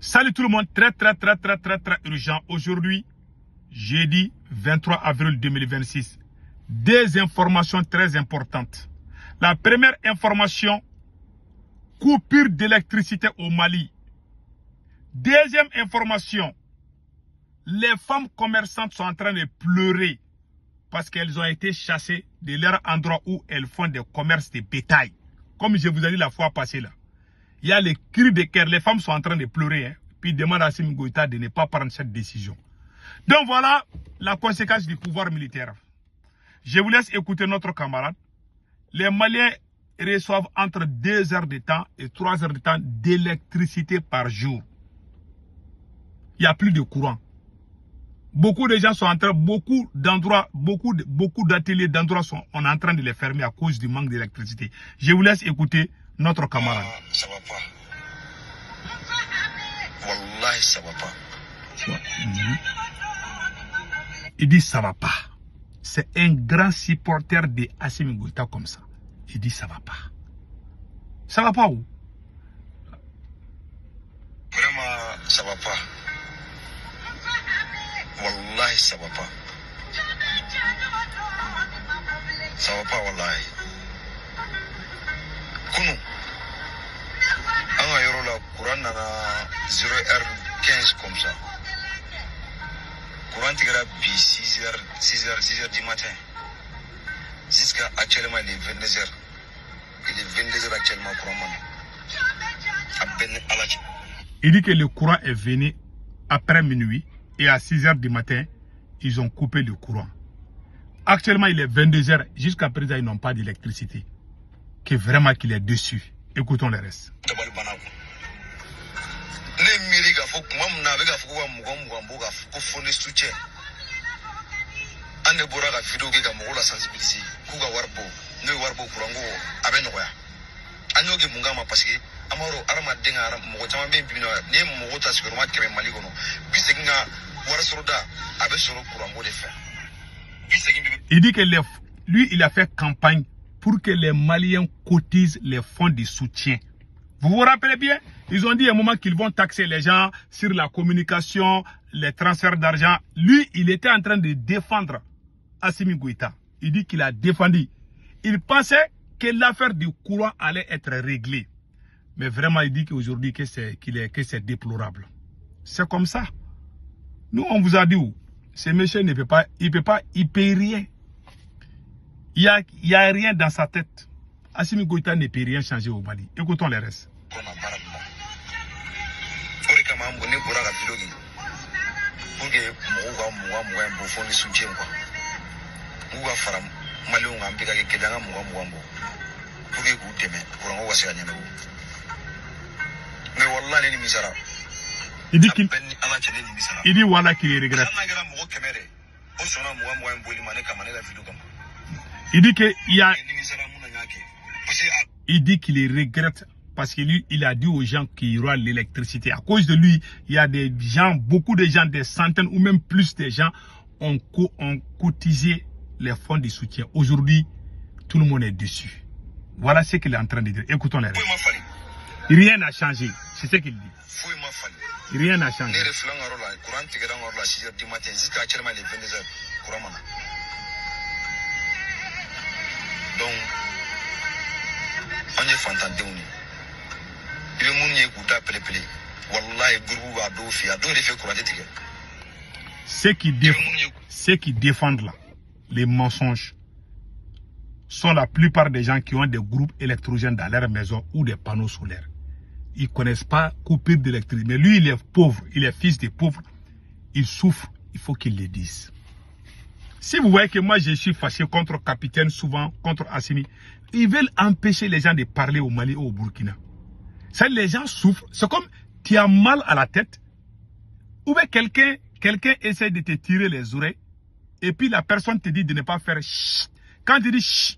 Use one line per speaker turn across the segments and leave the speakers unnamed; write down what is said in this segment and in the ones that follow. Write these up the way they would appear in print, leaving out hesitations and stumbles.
Salut tout le monde, très urgent. Aujourd'hui, jeudi 23 avril 2026. Des informations très importantes. La première information, coupure d'électricité au Mali. Deuxième information, les femmes commerçantes sont en train de pleurer parce qu'elles ont été chassées de leur endroit où elles font des commerces de bétail. Comme je vous ai dit la fois passée là. Il y a les cris de cœur, les femmes sont en train de pleurer. Hein, puis ils demandent à Assimi Goïta de ne pas prendre cette décision. Donc voilà la conséquence du pouvoir militaire. Je vous laisse écouter notre camarade. Les Maliens reçoivent entre 2 heures de temps et 3 heures de temps d'électricité par jour. Il n'y a plus de courant. Beaucoup de gens sont en train, beaucoup d'endroits, beaucoup d'ateliers d'endroits sont en train de les fermer à cause du manque d'électricité. Je vous laisse écouter notre camarade.
Ça va pas. Wallahi, ça va pas.
Il dit ça va pas. C'est un grand supporter de Assimi Goïta comme ça. Il dit ça va pas. Ça va pas où?
Vraiment, ça va pas. Wallahi, ça va pas. Ça va pas, wallahi. Kounou. Anga yoro la Courant nana 0h15 comme ça. Courant tigara bi 6h du matin. Jusqu'à actuellement il est 22h. Il est 22h actuellement Courant.
Il dit que le courant est venu après minuit et à 6h du matin, ils ont coupé le courant. Actuellement, il est 22h. Jusqu'à présent, ils n'ont pas d'électricité. Que vraiment qu'il est dessus. Écoutons le reste. Il dit que lui, il a fait campagne pour que les Maliens cotisent les fonds de soutien. Vous vous rappelez bien? Ils ont dit à un moment qu'ils vont taxer les gens sur la communication, les transferts d'argent. Lui, il était en train de défendre Assimi Goïta. Il dit qu'il a défendu. Il pensait que l'affaire du courant allait être réglée. Mais vraiment, il dit qu'aujourd'hui, que c'est déplorable. C'est comme ça. Nous, on vous a dit où? Ce monsieur ne peut pas, il paye rien. Il y a rien dans sa tête. Assimi Goïta ne peut rien changer au Mali. Écoutons les restes. Il dit voilà qu'il regrette. Il dit qu'il regrette parce que lui, il a dit aux gens qu'il y aura l'électricité. À cause de lui, il y a des gens, beaucoup de gens, des centaines ou même plus de gens ont cotisé les fonds de soutien. Aujourd'hui, tout le monde est dessus. Voilà ce qu'il est en train de dire. Écoutons les restes. Rien n'a changé. C'est ce qu'il dit. Rien n'a changé.
Donc, on est fantastique.
Ceux qui défendent là, les mensonges, sont la plupart des gens qui ont des groupes électrogènes dans leur maison ou des panneaux solaires. Ils ne connaissent pas coupure d'électricité. Mais lui, il est pauvre, il est fils de pauvres. Il souffre, il faut qu'il le dise. Si vous voyez que moi je suis fâché contre le capitaine, souvent contre Assimi, ils veulent empêcher les gens de parler au Mali ou au Burkina. Ça, les gens souffrent. C'est comme tu as mal à la tête, ou bien quelqu'un essaie de te tirer les oreilles, et puis la personne te dit de ne pas faire chut. Quand tu dis chut,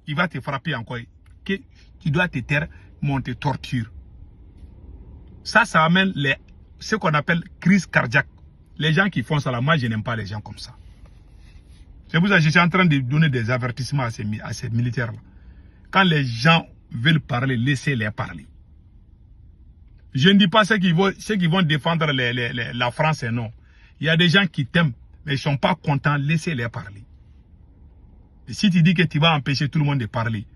il va te frapper encore. Que tu dois te taire, mais on te torture. Ça amène ce qu'on appelle crise cardiaque. Les gens qui font ça là, moi je n'aime pas les gens comme ça. C'est pour ça que je suis en train de donner des avertissements à ces militaires-là. Quand les gens veulent parler, laissez-les parler. Je ne dis pas ceux qui vont défendre la France, non. Il y a des gens qui t'aiment, mais ils ne sont pas contents, laissez-les parler. Et si tu dis que tu vas empêcher tout le monde de parler,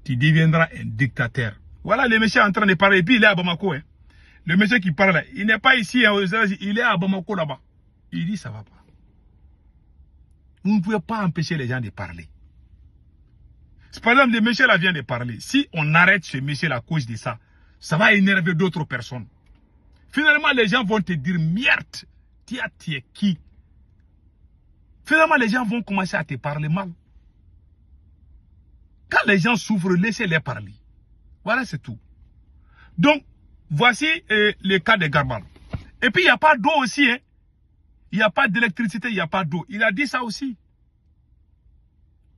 tu deviendras un dictateur. Voilà le monsieur en train de parler, et puis il est à Bamako. Hein. Le monsieur qui parle là, il n'est pas ici, hein, il est à Bamako là-bas. Il dit ça va pas. Vous ne pouvez pas empêcher les gens de parler. Par exemple, le monsieur là vient de parler. Si on arrête ce monsieur là à cause de ça, ça va énerver d'autres personnes. Finalement, les gens vont te dire, merde, tu es qui? Finalement, les gens vont commencer à te parler mal. Quand les gens souffrent, laissez-les parler. Voilà, c'est tout. Donc, voici le cas de Garbal. Et puis, il n'y a pas d'eau aussi. Hein. Il n'y a pas d'électricité, il n'y a pas d'eau. Il a dit ça aussi.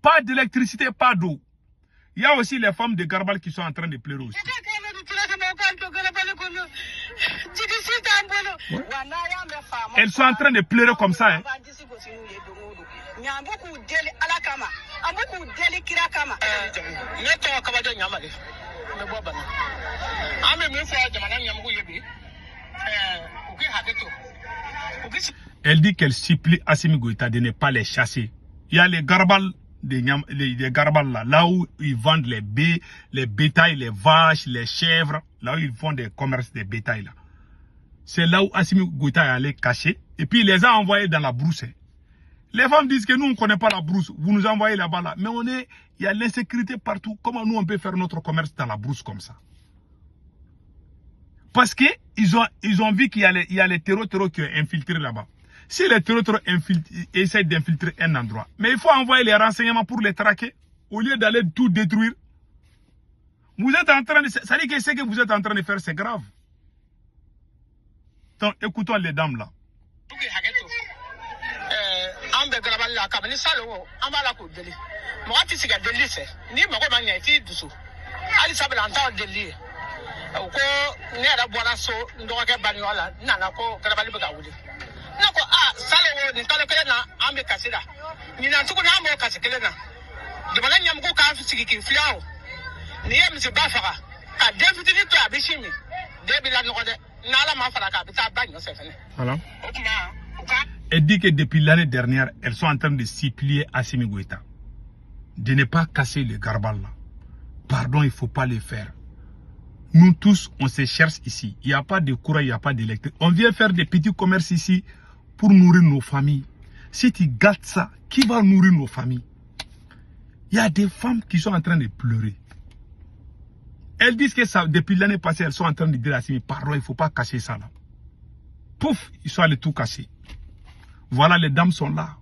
Pas d'électricité, pas d'eau. Il y a aussi les femmes de Garbal qui sont en train de pleurer aussi. Ouais. Elles sont en train de pleurer comme ça. Hein. Elle dit qu'elle supplie Assimi Goïta de ne pas les chasser. Il y a les Garbal, des Garbal là où ils vendent les bétails, les vaches, les chèvres, là où ils font des commerces de bétail là. C'est là où Assimi Goïta est allé cacher et puis il les a envoyés dans la brousse. Les femmes disent que nous on ne connaît pas la brousse, vous nous envoyez là-bas là, mais il y a l'insécurité partout. Comment nous on peut faire notre commerce dans la brousse comme ça? Parce que ils ont vu qu'il y a les terreaux qui ont infiltré là-bas. Si les terreaux essaient d'infiltrer un endroit, mais il faut envoyer les renseignements pour les traquer, au lieu d'aller tout détruire. Vous êtes en train de... Ça dit que ce que vous êtes en train de faire, c'est grave. Donc, écoutons les dames là. Voilà. Elle dit que depuis l'année dernière, elles sont en train de supplier Assimi Goïta de ne pas casser le Garbal là. Pardon, il ne faut pas le faire. Nous tous, on se cherche ici. Il n'y a pas de courant, il n'y a pas d'électricité. On vient faire des petits commerces ici pour nourrir nos familles. Si tu gâtes ça, qui va nourrir nos familles? Il y a des femmes qui sont en train de pleurer. Elles disent que ça, depuis l'année passée, elles sont en train de dire à Assimi, pardon, il ne faut pas casser ça là. Pouf, ils sont allés tout casser. Voilà, les dames sont là.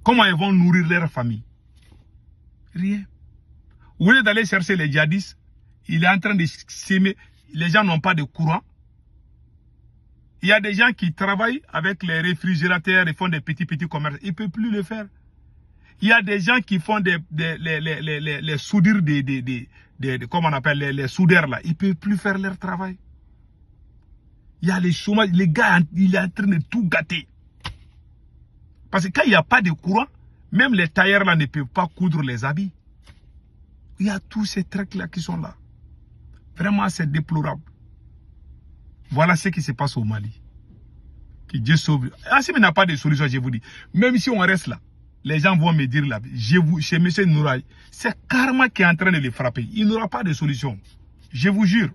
Comment elles vont nourrir leur famille? Rien. Au lieu d'aller chercher les djihadistes, il est en train de s'aimer. Les gens n'ont pas de courant. Il y a des gens qui travaillent avec les réfrigérateurs et font des petits commerces. Ils ne peuvent plus le faire. Il y a des gens qui font les soudures, comment on appelle, les soudeurs là. Ils ne peuvent plus faire leur travail. Il y a les chômages. Les gars, il est en train de tout gâter. Parce que quand il n'y a pas de courant, même les tailleurs là ne peuvent pas coudre les habits. Il y a tous ces trucs là qui sont là. Vraiment, c'est déplorable. Voilà ce qui se passe au Mali. Que Dieu sauve. Assimi n'a pas de solution, je vous dis. Même si on reste là, les gens vont me dire là, chez M. Nouraï, c'est Karma qui est en train de les frapper. Il n'aura pas de solution. Je vous jure.